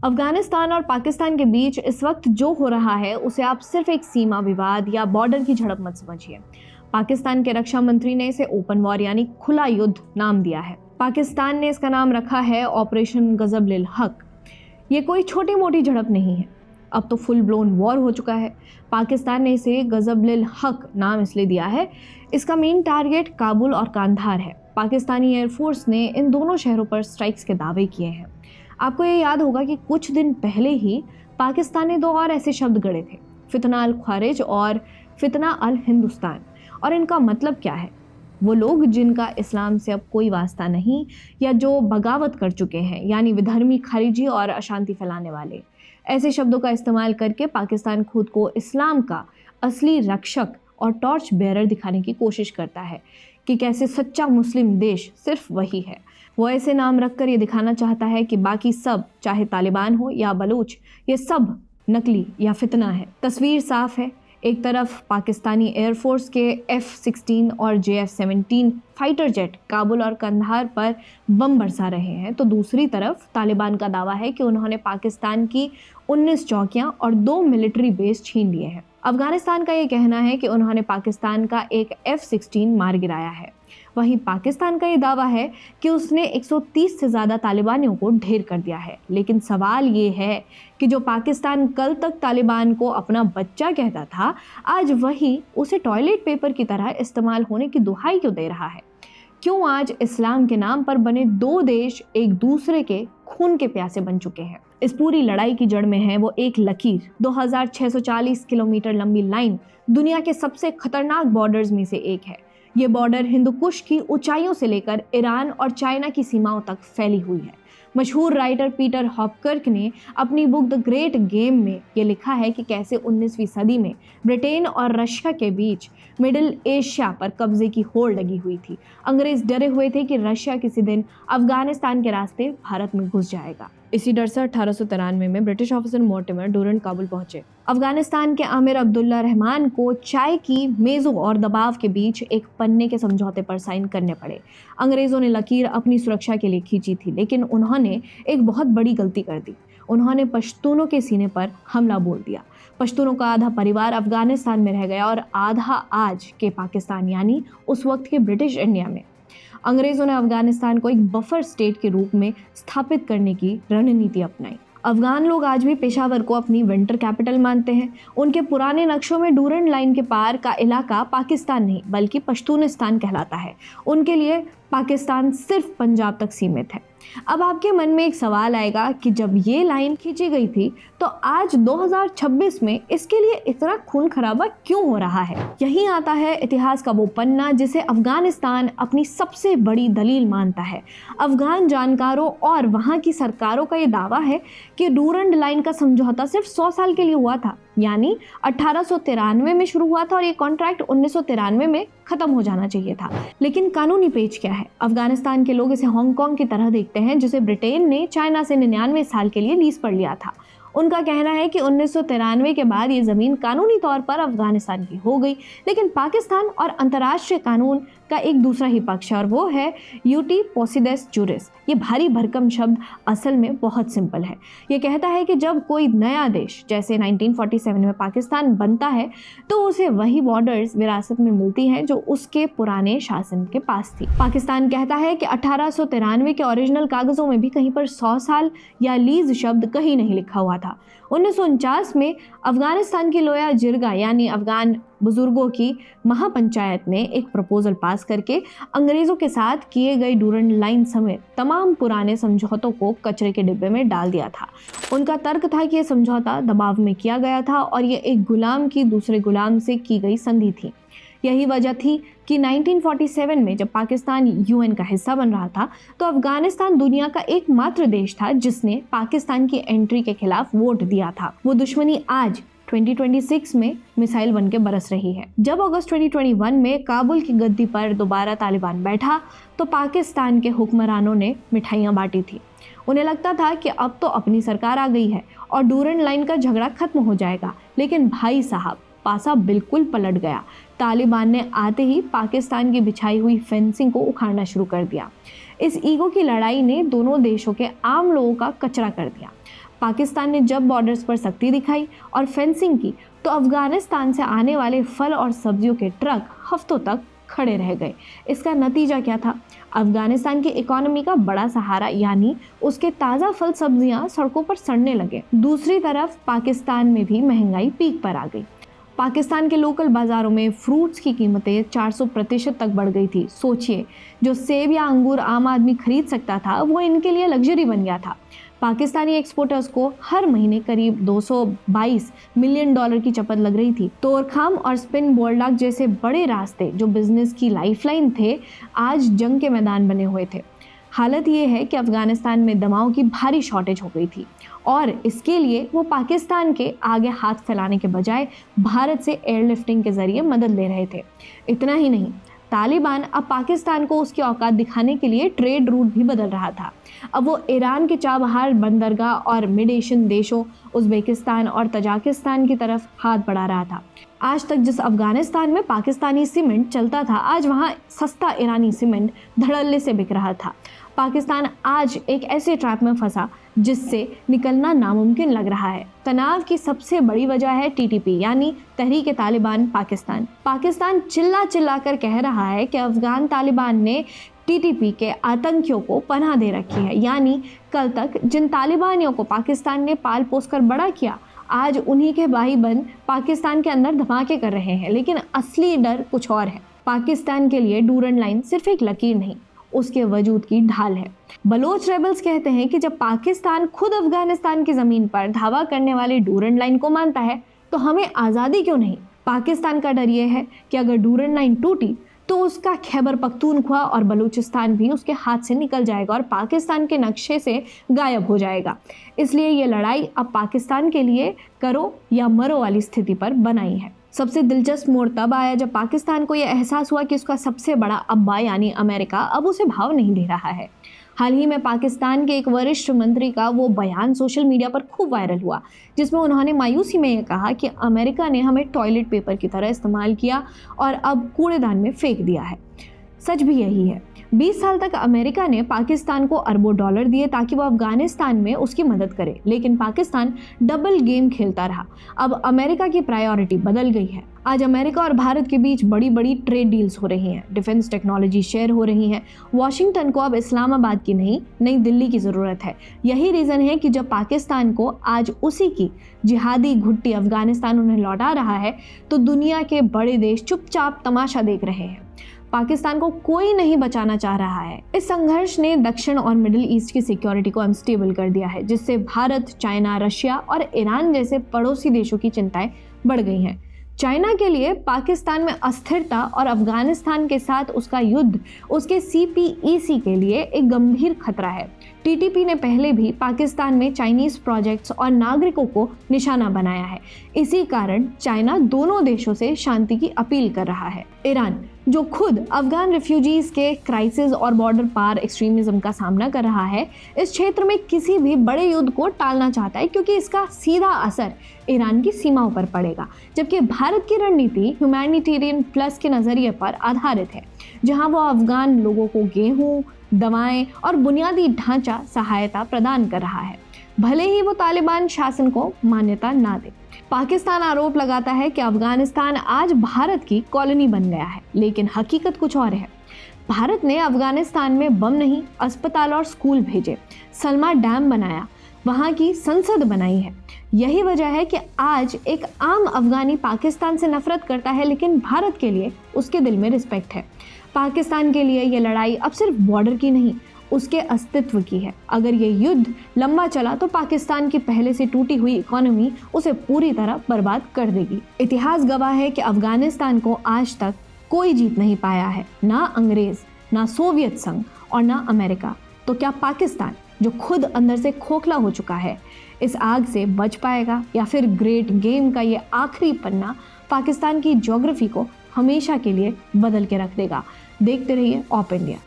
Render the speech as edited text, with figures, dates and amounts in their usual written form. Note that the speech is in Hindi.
अफगानिस्तान और पाकिस्तान के बीच इस वक्त जो हो रहा है उसे आप सिर्फ एक सीमा विवाद या बॉर्डर की झड़प मत समझिए। पाकिस्तान के रक्षा मंत्री ने इसे ओपन वॉर यानी खुला युद्ध नाम दिया है। पाकिस्तान ने इसका नाम रखा है ऑपरेशन गजब-उल हक। ये कोई छोटी मोटी झड़प नहीं है, अब तो फुल ब्लोन वॉर हो चुका है। पाकिस्तान ने इसे गजब-उल हक नाम इसलिए दिया है, इसका मेन टारगेट काबुल और कांधार है। पाकिस्तानी एयरफोर्स ने इन दोनों शहरों पर स्ट्राइक्स के दावे किए हैं। आपको ये याद होगा कि कुछ दिन पहले ही पाकिस्तान ने दो और ऐसे शब्द गढ़े थे, फितना अल ख्वारिज और फितना अल हिंदुस्तान। और इनका मतलब क्या है? वो लोग जिनका इस्लाम से अब कोई वास्ता नहीं या जो बगावत कर चुके हैं, यानी विधर्मी, खारिजी और अशांति फैलाने वाले। ऐसे शब्दों का इस्तेमाल करके पाकिस्तान खुद को इस्लाम का असली रक्षक और टॉर्च बेरर दिखाने की कोशिश करता है कि कैसे सच्चा मुस्लिम देश सिर्फ वही है। वो ऐसे नाम रखकर ये दिखाना चाहता है कि बाकी सब, चाहे तालिबान हो या बलूच, ये सब नकली या फितना है। तस्वीर साफ है, एक तरफ पाकिस्तानी एयरफोर्स के F-16 और JF-17 फाइटर जेट काबुल और कंधार पर बम बरसा रहे हैं, तो दूसरी तरफ तालिबान का दावा है कि उन्होंने पाकिस्तान की 19 चौकियां और 2 मिलिट्री बेस छीन लिए हैं। अफगानिस्तान का ये कहना है कि उन्होंने पाकिस्तान का एक F-16 मार गिराया है। वहीं पाकिस्तान का ये दावा है कि उसने 130 से ज़्यादा तालिबानियों को ढेर कर दिया है। लेकिन सवाल ये है कि जो पाकिस्तान कल तक तालिबान को अपना बच्चा कहता था, आज वही उसे टॉयलेट पेपर की तरह इस्तेमाल होने की दुहाई क्यों दे रहा है? क्यों आज इस्लाम के नाम पर बने दो देश एक दूसरे के खून के प्यासे बन चुके हैं? इस पूरी लड़ाई की जड़ में है वो एक लकीर, 2640 किलोमीटर लंबी लाइन, दुनिया के सबसे खतरनाक बॉर्डर्स में से एक है। ये बॉर्डर हिंदू कुश की ऊंचाइयों से लेकर ईरान और चाइना की सीमाओं तक फैली हुई है। मशहूर राइटर पीटर हॉपकर्क ने अपनी बुक द ग्रेट गेम में ये लिखा है कि कैसे 19वीं सदी में ब्रिटेन और रशिया के बीच मिडिल एशिया पर कब्जे की होड़ लगी हुई थी। अंग्रेज डरे हुए थे कि रशिया किसी दिन अफगानिस्तान के रास्ते भारत में घुस जाएगा। इसी डर से 1893 में British officer Mortimer Durand Kabul पहुंचे। अफगानिस्तान के आमिर अब्दुल्ला रहमान को चाय की मेज़ों और दबाव के बीच एक पन्ने के समझौते पर साइन करने पड़े। अंग्रेजों ने लकीर अपनी सुरक्षा के लिए खींची थी, लेकिन उन्होंने एक बहुत बड़ी गलती कर दी। उन्होंने पश्तूनों के सीने पर हमला बोल दिया। पश्तूनों का आधा परिवार अफगानिस्तान में रह गया और आधा आज के पाकिस्तान यानी उस वक्त के ब्रिटिश इंडिया में। अंग्रेजों ने अफगानिस्तान को एक बफर स्टेट के रूप में स्थापित करने की रणनीति अपनाई। अफगान लोग आज भी पेशावर को अपनी विंटर कैपिटल मानते हैं। उनके पुराने नक्शों में डूरंट लाइन के पार का इलाका पाकिस्तान नहीं बल्कि पश्तूनिस्तान कहलाता है। उनके लिए पाकिस्तान सिर्फ पंजाब तक सीमित है। अब आपके मन में एक सवाल आएगा कि जब ये लाइन खींची गई थी तो आज 2026 में इसके लिए इतना खून खराबा क्यों हो रहा है? यहीं आता है इतिहास का वो पन्ना जिसे अफगानिस्तान अपनी सबसे बड़ी दलील मानता है। अफगान जानकारों और वहाँ की सरकारों का ये दावा है कि डूरंट लाइन का समझौता सिर्फ 100 साल के लिए हुआ था, यानी 1893 में शुरू हुआ था और ये कॉन्ट्रैक्ट 1993 में खत्म हो जाना चाहिए था। लेकिन कानूनी पेच क्या है? अफगानिस्तान के लोग इसे हांगकांग की तरह देखते हैं जिसे ब्रिटेन ने चाइना से 99 साल के लिए लीज पर लिया था। उनका कहना है कि 1993 के बाद ये ज़मीन कानूनी तौर पर अफगानिस्तान की हो गई, लेकिन पाकिस्तान और अंतर्राष्ट्रीय कानून का एक दूसरा ही पक्ष है और वो है यूटी पोसिडेस जुरिस। ये भारी भरकम शब्द असल में बहुत सिंपल है। ये कहता है कि जब कोई नया देश जैसे 1947 में पाकिस्तान बनता है तो उसे वही बॉर्डर्स विरासत में मिलती हैं जो उसके पुराने शासन के पास थी। पाकिस्तान कहता है कि 1893 के ओरिजिनल कागजों में भी कहीं पर 100 साल या लीज शब्द कहीं नहीं लिखा हुआ था। 1949 में अफगानिस्तान की लोया जिरगा यानी अफगान बुजुर्गों की महापंचायत ने एक प्रपोजल पास करके अंग्रेजों के साथ किए गए डूरंट लाइन समेत तमाम पुराने समझौतों को कचरे के डिब्बे में डाल दिया था। उनका तर्क था कि यह समझौता दबाव में किया गया था और ये एक गुलाम की दूसरे गुलाम से की गई संधि थी। यही वजह थी कि 1947 में जब पाकिस्तान यूएन का हिस्सा बन रहा था तो अफगानिस्तान दुनिया का एकमात्र देश था जिसने पाकिस्तान की एंट्री के खिलाफ वोट दिया था। वो दुश्मनी आज 2026 में मिसाइल बन के बरस रही है। जब अगस्त 2021 में काबुल की गद्दी पर दोबारा तालिबान बैठा तो पाकिस्तान के हुक्मरानों ने मिठाइयाँ बांटी थी। उन्हें लगता था कि अब तो अपनी सरकार आ गई है और डूरंट लाइन का झगड़ा खत्म हो जाएगा, लेकिन भाई साहब पासा बिल्कुल पलट गया। तालिबान ने आते ही पाकिस्तान की बिछाई हुई फेंसिंग को उखाड़ना शुरू कर दिया। इस ईगो की लड़ाई ने दोनों देशों के आम लोगों का कचरा कर दिया। पाकिस्तान ने जब बॉर्डर्स पर सख्ती दिखाई और फेंसिंग की तो अफगानिस्तान से आने वाले फल और सब्जियों के ट्रक हफ्तों तक खड़े रह गए। इसका नतीजा क्या था? अफगानिस्तान की इकोनॉमी का बड़ा सहारा यानी उसके ताज़ा फल सब्जियां सड़कों पर सड़ने लगे। दूसरी तरफ पाकिस्तान में भी महंगाई पीक पर आ गई। पाकिस्तान के लोकल बाज़ारों में फ्रूट्स की कीमतें 400% तक बढ़ गई थी। सोचिए, जो सेब या अंगूर आम आदमी खरीद सकता था वो इनके लिए लग्जरी बन गया था। पाकिस्तानी एक्सपोर्टर्स को हर महीने करीब 222 मिलियन डॉलर की चपत लग रही थी। तोरखाम और स्पिन बोल्डाक जैसे बड़े रास्ते जो बिजनेस की लाइफलाइन थे, आज जंग के मैदान बने हुए थे। हालत ये है कि अफगानिस्तान में दवाओं की भारी शॉर्टेज हो गई थी और इसके लिए वो पाकिस्तान के आगे हाथ फैलाने के बजाय भारत से एयरलिफ्टिंग के जरिए मदद ले रहे थे। इतना ही नहीं, तालिबान अब पाकिस्तान को उसकी औकात दिखाने के लिए ट्रेड रूट भी बदल रहा था। अब वो ईरान के चाबहार बंदरगाह और मिड एशियन देशों उज़्बेकिस्तान और तजाकिस्तान की तरफ हाथ बढ़ा रहा था। आज तक जिस अफगानिस्तान में पाकिस्तानी सीमेंट चलता था, आज वहाँ सस्ता ईरानी सीमेंट धड़ल्ले से बिक रहा था। पाकिस्तान आज एक ऐसे ट्रैप में फंसा जिससे निकलना नामुमकिन लग रहा है। तनाव की सबसे बड़ी वजह है टीटीपी यानी तहरीक तालिबान पाकिस्तान। पाकिस्तान चिल्ला चिल्ला कर कह रहा है कि अफगान तालिबान ने टीटीपी के आतंकियों को पनाह दे रखी है। यानी कल तक जिन तालिबानियों को पाकिस्तान ने पाल पोस कर बड़ा किया, आज उन्हीं के भाईबंद पाकिस्तान के अंदर धमाके कर रहे हैं। लेकिन असली डर कुछ और है। पाकिस्तान के लिए डूरन लाइन सिर्फ एक लकीर नहीं, उसके वजूद की ढाल है। बलोच रेबल्स कहते हैं कि जब पाकिस्तान खुद अफगानिस्तान की ज़मीन पर धावा करने वाली डूरन लाइन को मानता है तो हमें आज़ादी क्यों नहीं? पाकिस्तान का डर यह है कि अगर डूरन लाइन टूटी तो उसका खैबर पख्तूनख्वा और बलूचिस्तान भी उसके हाथ से निकल जाएगा और पाकिस्तान के नक्शे से गायब हो जाएगा। इसलिए ये लड़ाई अब पाकिस्तान के लिए करो या मरो वाली स्थिति पर बनाई है। सबसे दिलचस्प मोड़ तब आया जब पाकिस्तान को यह एहसास हुआ कि उसका सबसे बड़ा अब्बा यानी अमेरिका अब उसे भाव नहीं दे रहा है। हाल ही में पाकिस्तान के एक वरिष्ठ मंत्री का वो बयान सोशल मीडिया पर खूब वायरल हुआ जिसमें उन्होंने मायूसी में ये कहा कि अमेरिका ने हमें टॉयलेट पेपर की तरह इस्तेमाल किया और अब कूड़ेदान में फेंक दिया है। सच भी यही है। 20 साल तक अमेरिका ने पाकिस्तान को अरबों डॉलर दिए ताकि वो अफगानिस्तान में उसकी मदद करे, लेकिन पाकिस्तान डबल गेम खेलता रहा। अब अमेरिका की प्रायोरिटी बदल गई है। आज अमेरिका और भारत के बीच बड़ी बड़ी ट्रेड डील्स हो रही हैं, डिफेंस टेक्नोलॉजी शेयर हो रही हैं। वॉशिंगटन को अब इस्लामाबाद की नहीं, नई दिल्ली की ज़रूरत है। यही रीज़न है कि जब पाकिस्तान को आज उसी की जिहादी घुट्टी अफगानिस्तान उन्हें लौटा रहा है तो दुनिया के बड़े देश चुपचाप तमाशा देख रहे हैं। पाकिस्तान को कोई नहीं बचाना चाह रहा है। इस संघर्ष ने दक्षिण और मिडिल ईस्ट की सिक्योरिटी को अनस्टेबल कर दिया है, जिससे भारत, चाइना, रशिया और ईरान जैसे पड़ोसी देशों की चिंताएं बढ़ गई हैं। चाइना के लिए पाकिस्तान में अस्थिरता और अफगानिस्तान के साथ उसका युद्ध उसके CPEC के लिए एक गंभीर खतरा है। टीटीपी ने पहले भी पाकिस्तान में चाइनीज प्रोजेक्ट्स और नागरिकों को निशाना बनाया है। इसी कारण चाइना दोनों देशों से शांति की अपील कर रहा है। ईरान, जो खुद अफगान रिफ्यूजीज के क्राइसिस और बॉर्डर पार एक्सट्रीमिज्म का सामना कर रहा है, इस क्षेत्र में किसी भी बड़े युद्ध को टालना चाहता है क्योंकि इसका सीधा असर ईरान की सीमाओं पर पड़ेगा। जबकि भारत की रणनीति ह्यूमैनिटेरियन प्लस के नज़रिए पर आधारित है, जहां वो अफगान लोगों को गेहूं, दवाएं और बुनियादी ढांचा सहायता प्रदान कर रहा है, भले ही वो तालिबान शासन को मान्यता ना दे। पाकिस्तान आरोप लगाता है कि अफगानिस्तान आज भारत की कॉलोनी बन गया है, लेकिन हकीकत कुछ और है। भारत ने अफगानिस्तान में बम नहीं, अस्पताल और स्कूल भेजे, सलमा डैम बनाया, वहाँ की संसद बनाई है। यही वजह है कि आज एक आम अफगानी पाकिस्तान से नफरत करता है, लेकिन भारत के लिए उसके दिल में रिस्पेक्ट है। पाकिस्तान के लिए ये लड़ाई अब सिर्फ बॉर्डर की नहीं, उसके अस्तित्व की है। अगर ये युद्ध लंबा चला तो पाकिस्तान की पहले से टूटी हुई इकोनॉमी उसे पूरी तरह बर्बाद कर देगी। इतिहास गवाह है कि अफगानिस्तान को आज तक कोई जीत नहीं पाया है, ना अंग्रेज, ना सोवियत संघ और ना अमेरिका। तो क्या पाकिस्तान, जो खुद अंदर से खोखला हो चुका है, इस आग से बच पाएगा या फिर ग्रेट गेम का ये आखिरी पन्ना पाकिस्तान की ज्योग्राफी को हमेशा के लिए बदल के रख देगा? देखते रहिए ऑप इंडिया।